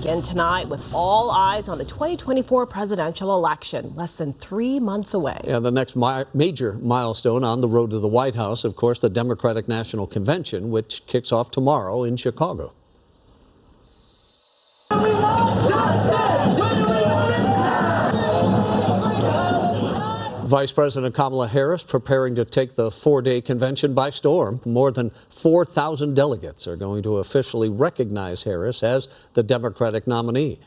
begin tonight with all eyes on the 2024 presidential election, less than 3 months away. Yeah, the next major milestone on the road to the White House, of course, the Democratic National Convention, which kicks off tomorrow in Chicago. Vice President Kamala Harris preparing to take the 4-day convention by storm. More than 4,000 delegates are going to officially recognize Harris as the Democratic nominee.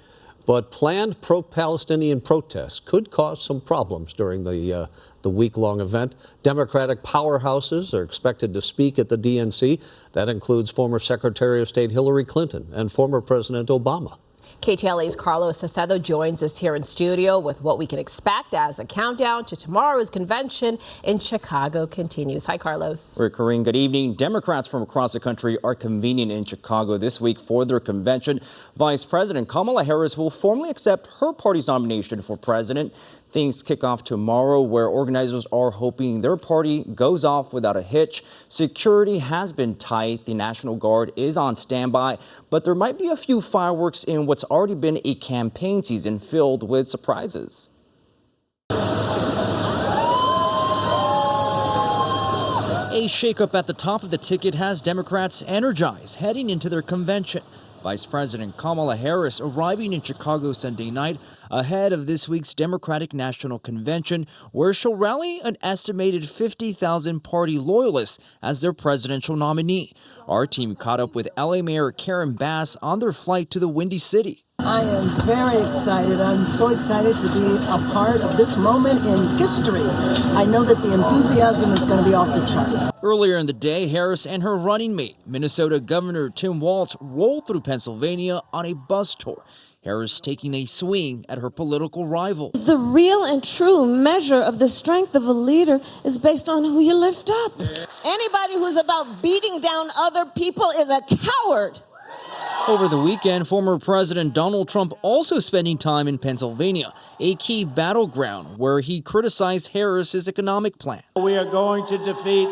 But planned pro-Palestinian protests could cause some problems during the week-long event. Democratic powerhouses are expected to speak at the DNC. That includes former Secretary of State Hillary Clinton and former President Obama. KTLA's Carlos Acedo joins us here in studio with what we can expect as the countdown to tomorrow's convention in Chicago continues. Hi, Carlos. Rick, Corinne, good evening. Democrats from across the country are convening in Chicago this week for their convention. Vice President Kamala Harris will formally accept her party's nomination for president. Things kick off tomorrow, where organizers are hoping their party goes off without a hitch. Security has been tight. The National Guard is on standby, but there might be a few fireworks in what's already been a campaign season filled with surprises. A shakeup at the top of the ticket has Democrats energized heading into their convention. Vice President Kamala Harris arriving in Chicago Sunday night ahead of this week's Democratic National Convention, where she'll rally an estimated 50,000 party loyalists as their presidential nominee. Our team caught up with LA Mayor Karen Bass on their flight to the Windy City. I am very excited. I'm so excited to be a part of this moment in history. I know that the enthusiasm is going to be off the charts. Earlier in the day, Harris and her running mate, Minnesota Governor Tim Walz, rolled through Pennsylvania on a bus tour. Harris taking a swing at her political rival. The real and true measure of the strength of a leader is based on who you lift up. Anybody who's about beating down other people is a coward. Over the weekend, former President Donald Trump also spending time in Pennsylvania, a key battleground where he criticized Harris's economic plan. We are going to defeat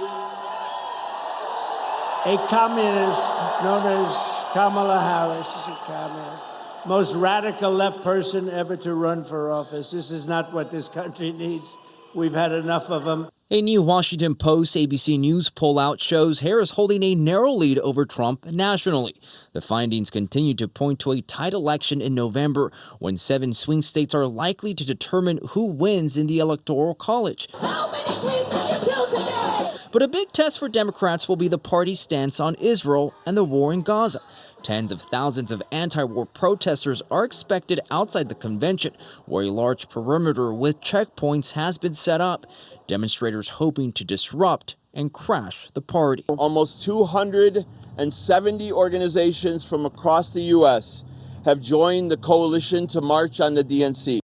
a communist known as Kamala Harris. She's a communist. Most radical left person ever to run for office. This is not what this country needs. We've had enough of them. A new Washington Post ABC News poll out shows Harris holding a narrow lead over Trump nationally. The findings continue to point to a tight election in November, when 7 swing states are likely to determine who wins in the Electoral College. How many planes did you kill today? But a big test for Democrats will be the party's stance on Israel and the war in Gaza. Tens of thousands of anti-war protesters are expected outside the convention, where a large perimeter with checkpoints has been set up. Demonstrators hoping to disrupt and crash the party. Almost 270 organizations from across the U.S. have joined the coalition to march on the DNC.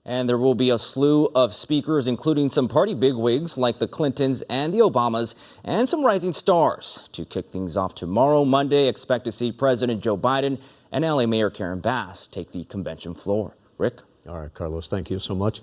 And there will be a slew of speakers, including some party bigwigs like the Clintons and the Obamas, and some rising stars. To kick things off tomorrow, Monday, expect to see President Joe Biden and LA Mayor Karen Bass take the convention floor. Rick? All right, Carlos, thank you so much.